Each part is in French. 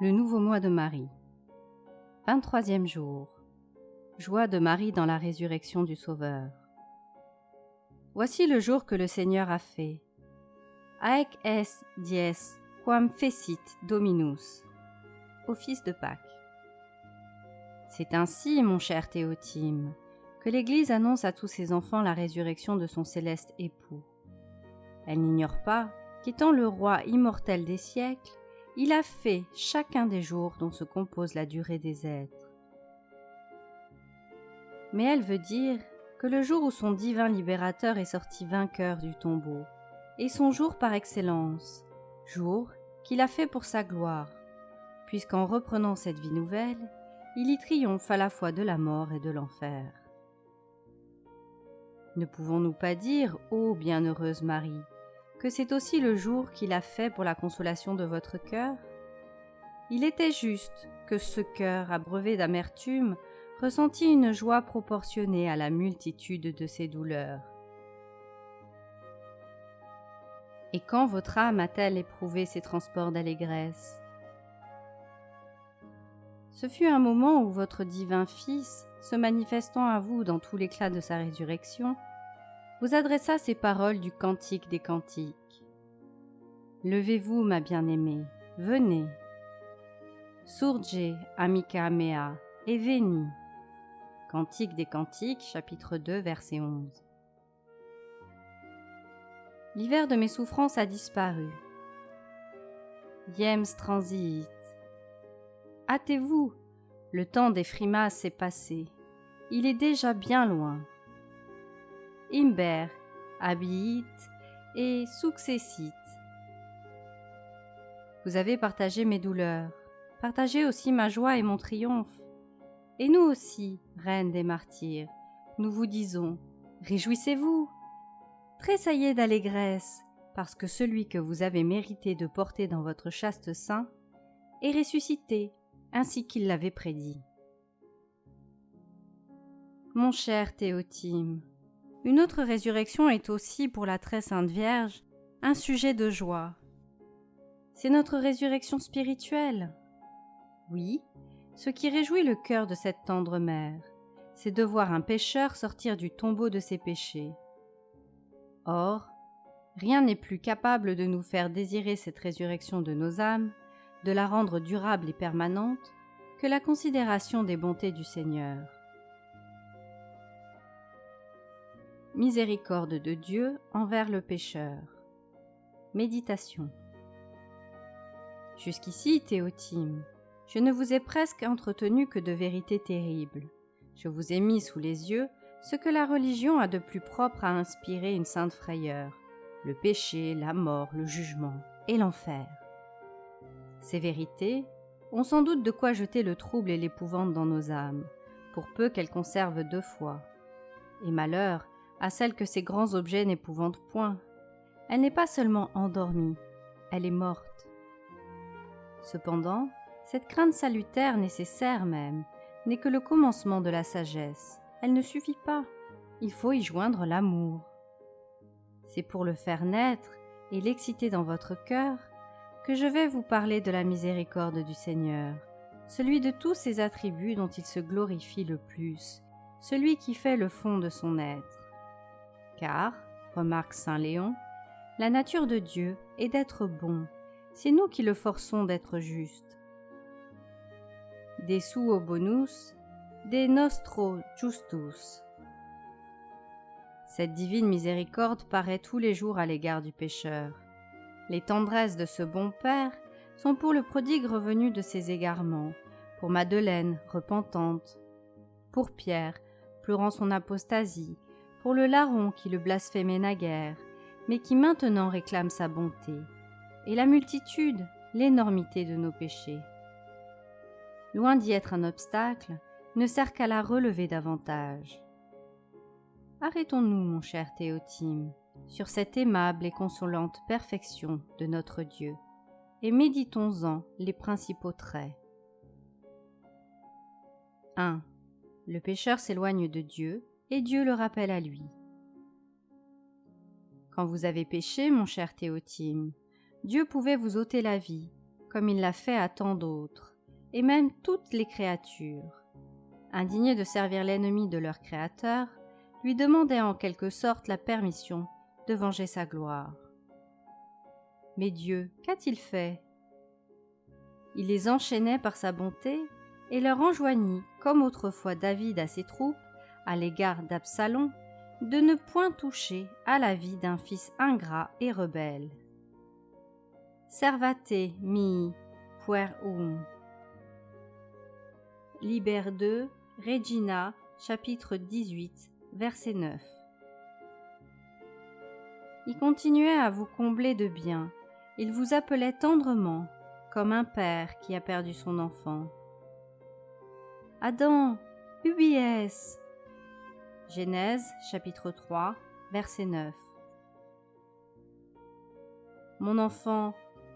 Le nouveau mois de Marie. 23e jour. Joie de Marie dans la résurrection du Sauveur. Voici le jour que le Seigneur a fait. Haec est dies quam fecit Dominus. Office de Pâques. C'est ainsi, mon cher Théotime, que l'Église annonce à tous ses enfants la résurrection de son céleste époux. Elle n'ignore pas qu'étant le roi immortel des siècles, il a fait chacun des jours dont se compose la durée des êtres. Mais elle veut dire que le jour où son divin libérateur est sorti vainqueur du tombeau est son jour par excellence, jour qu'il a fait pour sa gloire, puisqu'en reprenant cette vie nouvelle, il y triomphe à la fois de la mort et de l'enfer. Ne pouvons-nous pas dire, ô bienheureuse Marie, que c'est aussi le jour qu'il a fait pour la consolation de votre cœur? Il était juste que ce cœur abreuvé d'amertume ressentit une joie proportionnée à la multitude de ses douleurs. Et quand votre âme a-t-elle éprouvé ces transports d'allégresse? Ce fut un moment où votre divin Fils, se manifestant à vous dans tout l'éclat de sa résurrection, vous adressa ces paroles du Cantique des Cantiques. « Levez-vous, ma bien-aimée, venez. Surge, amica mea, et veni. » Cantique des Cantiques, chapitre 2, verset 11. L'hiver de mes souffrances a disparu. Diems transiit. Hâtez-vous, le temps des frimas s'est passé. Il est déjà bien loin. Imber, habiit et successit. Vous avez partagé mes douleurs, partagé aussi ma joie et mon triomphe. Et nous aussi, reine des martyrs, nous vous disons, réjouissez-vous, tressaillez d'allégresse, parce que celui que vous avez mérité de porter dans votre chaste sein est ressuscité, ainsi qu'il l'avait prédit. Mon cher Théotime, une autre résurrection est aussi pour la très sainte Vierge un sujet de joie. C'est notre résurrection spirituelle. Oui, ce qui réjouit le cœur de cette tendre mère, c'est de voir un pécheur sortir du tombeau de ses péchés. Or, rien n'est plus capable de nous faire désirer cette résurrection de nos âmes, de la rendre durable et permanente, que la considération des bontés du Seigneur. Miséricorde de Dieu envers le pécheur. Méditation. Jusqu'ici, Théotime, je ne vous ai presque entretenu que de vérités terribles. Je vous ai mis sous les yeux ce que la religion a de plus propre à inspirer une sainte frayeur, le péché, la mort, le jugement et l'enfer. Ces vérités ont sans doute de quoi jeter le trouble et l'épouvante dans nos âmes, pour peu qu'elles conservent deux fois. Et malheur à celle que ces grands objets n'épouvantent point. Elle n'est pas seulement endormie, elle est morte. Cependant, cette crainte salutaire, nécessaire même, n'est que le commencement de la sagesse. Elle ne suffit pas. Il faut y joindre l'amour. C'est pour le faire naître et l'exciter dans votre cœur que je vais vous parler de la miséricorde du Seigneur, celui de tous ses attributs dont il se glorifie le plus, celui qui fait le fond de son être. Car, remarque saint Léon, la nature de Dieu est d'être bon, c'est nous qui le forçons d'être juste. De suo bonus, de nostro justus. Cette divine miséricorde paraît tous les jours à l'égard du pécheur. Les tendresses de ce bon Père sont pour le prodigue revenu de ses égarements, pour Madeleine, repentante, pour Pierre, pleurant son apostasie, pour le larron qui le blasphémait naguère, mais qui maintenant réclame sa bonté, et la multitude, l'énormité de nos péchés. Loin d'y être un obstacle, ne sert qu'à la relever davantage. Arrêtons-nous, mon cher Théotime, sur cette aimable et consolante perfection de notre Dieu, et méditons-en les principaux traits. 1. Le pécheur s'éloigne de Dieu, et Dieu le rappelle à lui. Quand vous avez péché, mon cher Théotime, Dieu pouvait vous ôter la vie, comme il l'a fait à tant d'autres, et même toutes les créatures. Indignés de servir l'ennemi de leur Créateur, lui demandaient en quelque sorte la permission de venger sa gloire. Mais Dieu, qu'a-t-il fait? Il les enchaînait par sa bonté et leur enjoignit, comme autrefois David à ses troupes, à l'égard d'Absalom, de ne point toucher à la vie d'un fils ingrat et rebelle. Servate mihi puerum. Liber 2, Regina, chapitre 18, verset 9. Il continuait à vous combler de biens, il vous appelait tendrement, comme un père qui a perdu son enfant. Adam, ubi es? Genèse, chapitre 3, verset 9. Mon enfant,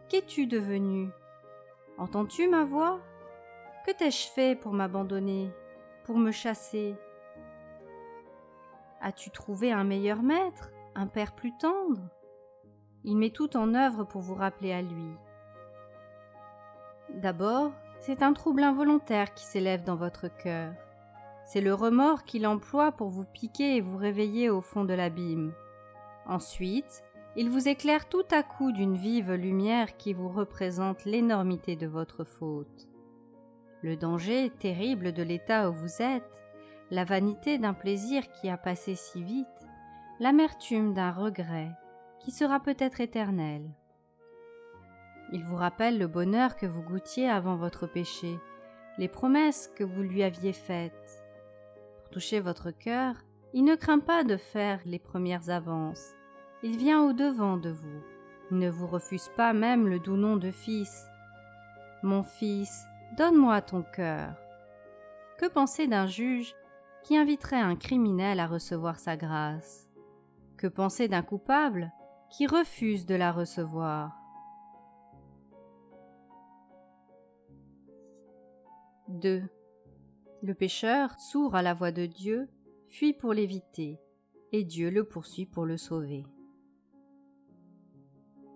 qu'es-tu devenu? Entends-tu ma voix? Que t'ai-je fait pour m'abandonner, pour me chasser? As-tu trouvé un meilleur maître, un père plus tendre? Il met tout en œuvre pour vous rappeler à lui. D'abord, c'est un trouble involontaire qui s'élève dans votre cœur. C'est le remords qu'il emploie pour vous piquer et vous réveiller au fond de l'abîme. Ensuite, il vous éclaire tout à coup d'une vive lumière qui vous représente l'énormité de votre faute. Le danger terrible de l'état où vous êtes, la vanité d'un plaisir qui a passé si vite, l'amertume d'un regret qui sera peut-être éternel. Il vous rappelle le bonheur que vous goûtiez avant votre péché, les promesses que vous lui aviez faites. Pour toucher votre cœur, il ne craint pas de faire les premières avances. Il vient au-devant de vous. Il ne vous refuse pas même le doux nom de fils. Mon fils, donne-moi ton cœur. Que penser d'un juge qui inviterait un criminel à recevoir sa grâce? Que penser d'un coupable qui refuse de la recevoir? 2. Le pécheur, sourd à la voix de Dieu, fuit pour l'éviter, et Dieu le poursuit pour le sauver.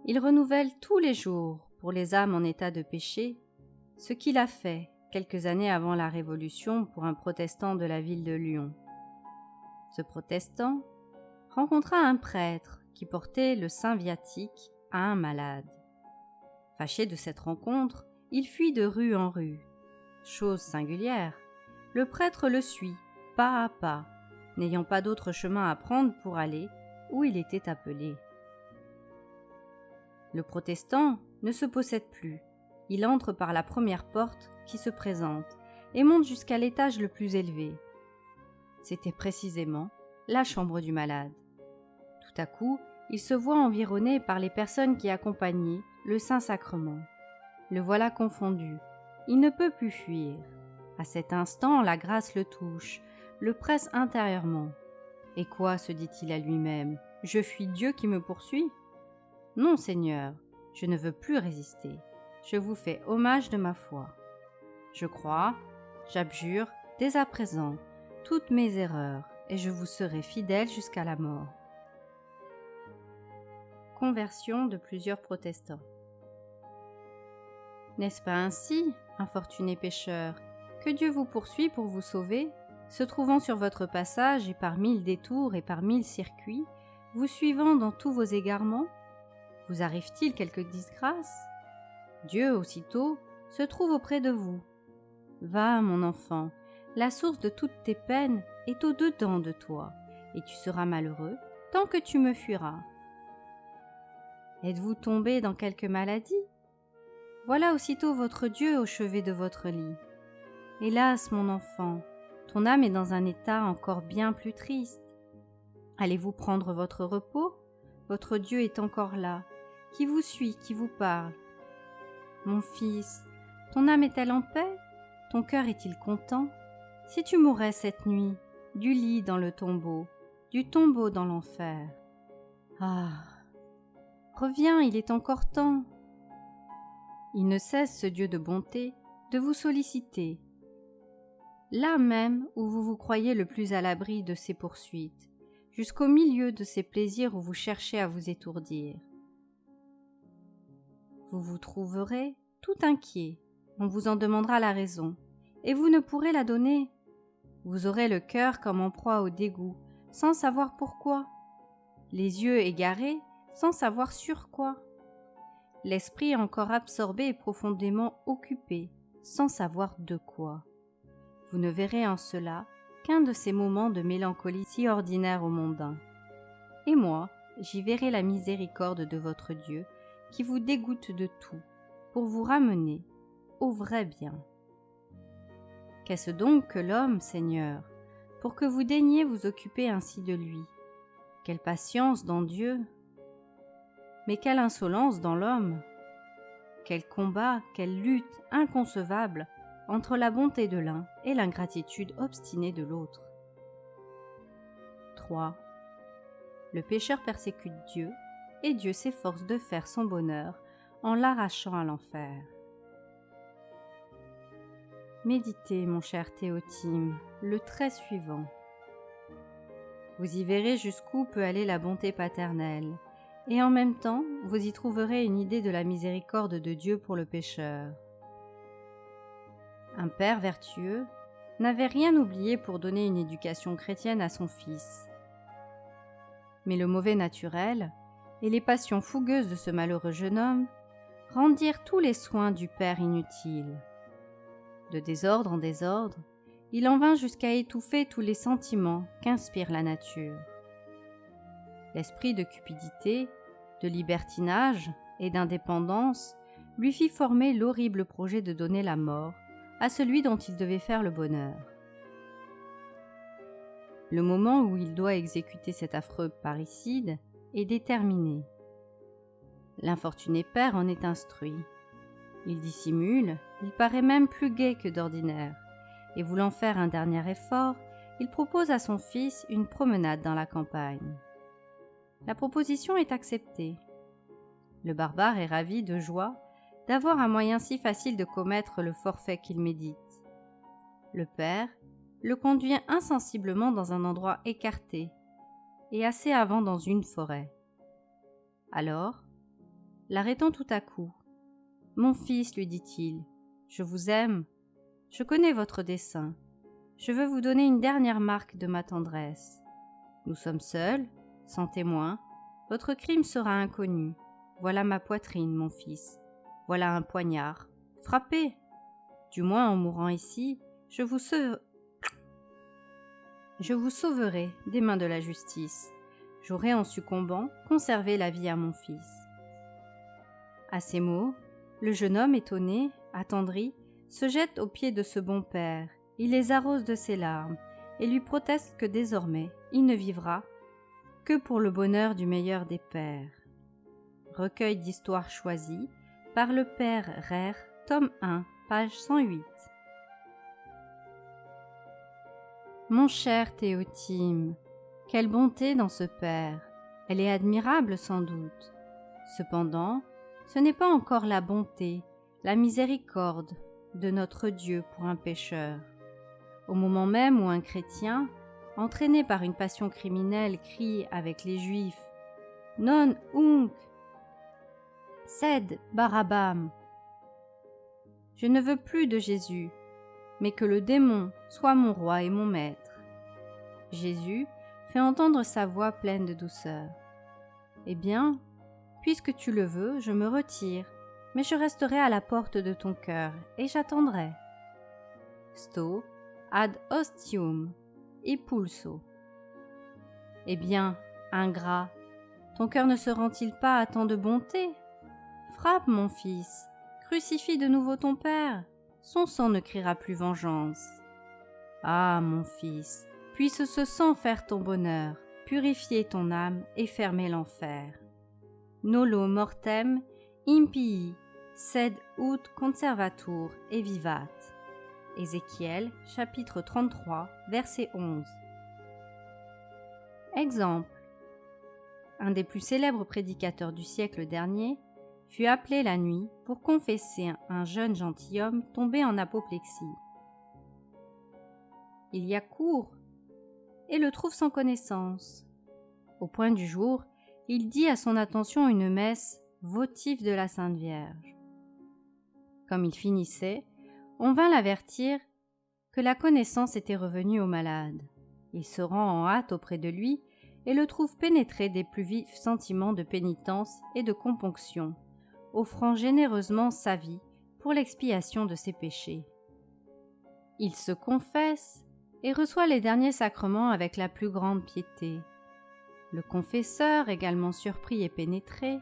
Il renouvelle tous les jours, pour les âmes en état de péché, ce qu'il a fait quelques années avant la Révolution pour un protestant de la ville de Lyon. Ce protestant rencontra un prêtre qui portait le saint viatique à un malade. Fâché de cette rencontre, il fuit de rue en rue. Chose singulière, le prêtre le suit, pas à pas, n'ayant pas d'autre chemin à prendre pour aller où il était appelé. Le protestant ne se possède plus. Il entre par la première porte qui se présente et monte jusqu'à l'étage le plus élevé. C'était précisément la chambre du malade. Tout à coup, il se voit environné par les personnes qui accompagnaient le Saint-Sacrement. Le voilà confondu. Il ne peut plus fuir. À cet instant, la grâce le touche, le presse intérieurement. « Et quoi, se dit-il à lui-même, je fuis Dieu qui me poursuit? Non, Seigneur, je ne veux plus résister. Je vous fais hommage de ma foi. Je crois, j'abjure, dès à présent, toutes mes erreurs, et je vous serai fidèle jusqu'à la mort. » Conversion de plusieurs protestants. N'est-ce pas ainsi, infortuné pécheur, que Dieu vous poursuit pour vous sauver, se trouvant sur votre passage et par 1000 détours et par 1000 circuits, vous suivant dans tous vos égarements? Vous arrive-t-il quelque disgrâce? Dieu, aussitôt, se trouve auprès de vous. Va, mon enfant, la source de toutes tes peines est au-dedans de toi, et tu seras malheureux tant que tu me fuiras. Êtes-vous tombé dans quelque maladie? Voilà aussitôt votre Dieu au chevet de votre lit. Hélas, mon enfant, ton âme est dans un état encore bien plus triste. Allez-vous prendre votre repos? Votre Dieu est encore là, qui vous suit, qui vous parle. Mon fils, ton âme est-elle en paix? Ton cœur est-il content? Si tu mourais cette nuit, du lit dans le tombeau, du tombeau dans l'enfer. Ah! Reviens, il est encore temps. Il ne cesse, ce Dieu de bonté, de vous solliciter. Là même où vous vous croyez le plus à l'abri de ses poursuites, jusqu'au milieu de ces plaisirs où vous cherchez à vous étourdir. Vous vous trouverez, tout inquiet. On vous en demandera la raison, et vous ne pourrez la donner. Vous aurez le cœur comme en proie au dégoût, sans savoir pourquoi. Les yeux égarés, sans savoir sur quoi. L'esprit encore absorbé et profondément occupé, sans savoir de quoi. Vous ne verrez en cela qu'un de ces moments de mélancolie si ordinaires aux mondains. Et moi, j'y verrai la miséricorde de votre Dieu, qui vous dégoûte de tout, pour vous ramener au vrai bien. Qu'est-ce donc que l'homme, Seigneur, pour que vous daigniez vous occuper ainsi de lui? Quelle patience dans Dieu! Mais quelle insolence dans l'homme! Quel combat, quelle lutte inconcevable entre la bonté de l'un et l'ingratitude obstinée de l'autre. 3. Le pécheur persécute Dieu, et Dieu s'efforce de faire son bonheur en l'arrachant à l'enfer. Méditez, mon cher Théotime, le trait suivant. Vous y verrez jusqu'où peut aller la bonté paternelle, et en même temps, vous y trouverez une idée de la miséricorde de Dieu pour le pécheur. Un père vertueux n'avait rien oublié pour donner une éducation chrétienne à son fils. Mais le mauvais naturel et les passions fougueuses de ce malheureux jeune homme rendirent tous les soins du père inutiles. De désordre en désordre, il en vint jusqu'à étouffer tous les sentiments qu'inspire la nature. L'esprit de cupidité, de libertinage et d'indépendance lui fit former l'horrible projet de donner la mort à celui dont il devait faire le bonheur. Le moment où il doit exécuter cet affreux parricide est déterminé. L'infortuné père en est instruit. Il dissimule, il paraît même plus gai que d'ordinaire, et voulant faire un dernier effort, il propose à son fils une promenade dans la campagne. La proposition est acceptée. Le barbare est ravi de joie d'avoir un moyen si facile de commettre le forfait qu'il médite. Le père le conduit insensiblement dans un endroit écarté et assez avant dans une forêt. Alors, l'arrêtant tout à coup, « Mon fils, lui dit-il, je vous aime, je connais votre dessein, je veux vous donner une dernière marque de ma tendresse. Nous sommes seuls, sans témoin, votre crime sera inconnu. Voilà ma poitrine, mon fils. Voilà un poignard. Frappez! Du moins, en mourant ici, je vous sauverai des mains de la justice. J'aurai, en succombant, conservé la vie à mon fils. » À ces mots, le jeune homme, étonné, attendri, se jette aux pieds de ce bon père. Il les arrose de ses larmes et lui proteste que désormais, il ne vivra que pour le bonheur du meilleur des pères. Recueil d'histoires choisies par le père Rère, tome 1, page 108. Mon cher Théotime, quelle bonté dans ce père! Elle est admirable sans doute. Cependant, ce n'est pas encore la bonté, la miséricorde de notre Dieu pour un pécheur. Au moment même où un chrétien, entraîné par une passion criminelle, crie avec les Juifs « Non hunc sed Barabbam !» Je ne veux plus de Jésus, mais que le démon soit mon roi et mon maître. Jésus fait entendre sa voix pleine de douceur. Eh bien, puisque tu le veux, je me retire, mais je resterai à la porte de ton cœur et j'attendrai. Sto ad ostium impulso. Eh bien, ingrat, ton cœur ne se rend-il pas à tant de bonté? Frappe, mon fils, crucifie de nouveau ton père, son sang ne criera plus vengeance. Ah, mon fils, puisse ce sang faire ton bonheur, purifier ton âme et fermer l'enfer. Nolo mortem impii, sed ut conservatur et vivat. Ézéchiel, chapitre 33, verset 11. Exemple. Un des plus célèbres prédicateurs du siècle dernier fut appelé la nuit pour confesser un jeune gentilhomme tombé en apoplexie. Il y accourt et le trouve sans connaissance. Au point du jour, il dit à son attention une messe votive de la Sainte Vierge. Comme il finissait, on vint l'avertir que la connaissance était revenue au malade. Il se rend en hâte auprès de lui et le trouve pénétré des plus vifs sentiments de pénitence et de componction, offrant généreusement sa vie pour l'expiation de ses péchés. Il se confesse et reçoit les derniers sacrements avec la plus grande piété. Le confesseur, également surpris et pénétré,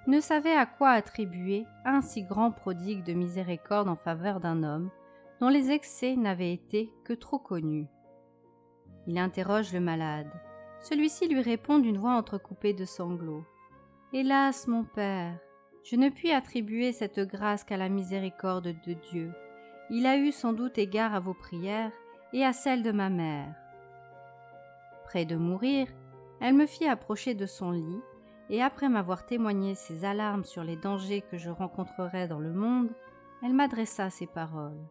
ne savait à quoi attribuer un si grand prodigue de miséricorde en faveur d'un homme dont les excès n'avaient été que trop connus. Il interroge le malade. Celui-ci lui répond d'une voix entrecoupée de sanglots. « Hélas, mon père, je ne puis attribuer cette grâce qu'à la miséricorde de Dieu. Il a eu sans doute égard à vos prières et à celles de ma mère. » Près de mourir, elle me fit approcher de son lit, et après m'avoir témoigné ses alarmes sur les dangers que je rencontrerais dans le monde, elle m'adressa ces paroles.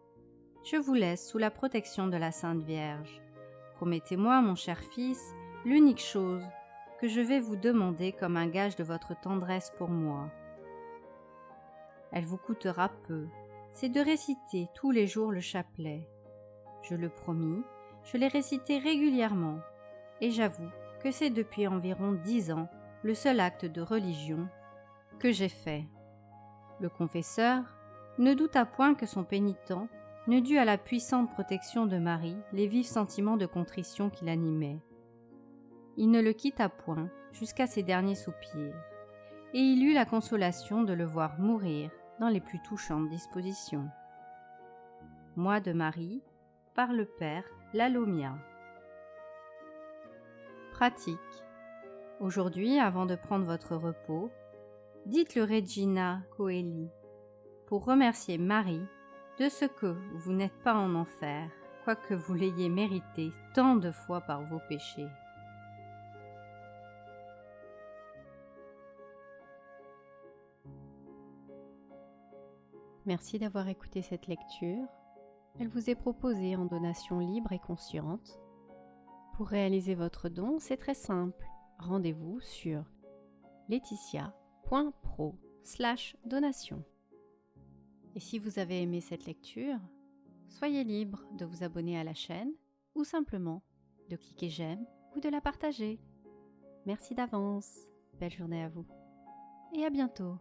« Je vous laisse sous la protection de la Sainte Vierge. Promettez-moi, mon cher fils, l'unique chose que je vais vous demander comme un gage de votre tendresse pour moi. Elle vous coûtera peu, c'est de réciter tous les jours le chapelet. Je le promis, je l'ai récité régulièrement, et j'avoue que c'est depuis environ 10 ans le seul acte de religion que j'ai fait. » Le confesseur ne douta point que son pénitent ne dût à la puissante protection de Marie les vifs sentiments de contrition qui l'animaient. Il ne le quitta point jusqu'à ses derniers soupirs, et il eut la consolation de le voir mourir dans les plus touchantes dispositions. Moi de Marie, par le Père Lalomia. Pratique. Aujourd'hui, avant de prendre votre repos, dites le Regina Coeli pour remercier Marie de ce que vous n'êtes pas en enfer, quoique vous l'ayez mérité tant de fois par vos péchés. Merci d'avoir écouté cette lecture. Elle vous est proposée en donation libre et consciente. Pour réaliser votre don, c'est très simple. Rendez-vous sur laetitia.pro/donation. Et si vous avez aimé cette lecture, soyez libre de vous abonner à la chaîne ou simplement de cliquer j'aime ou de la partager. Merci d'avance. Belle journée à vous et à bientôt.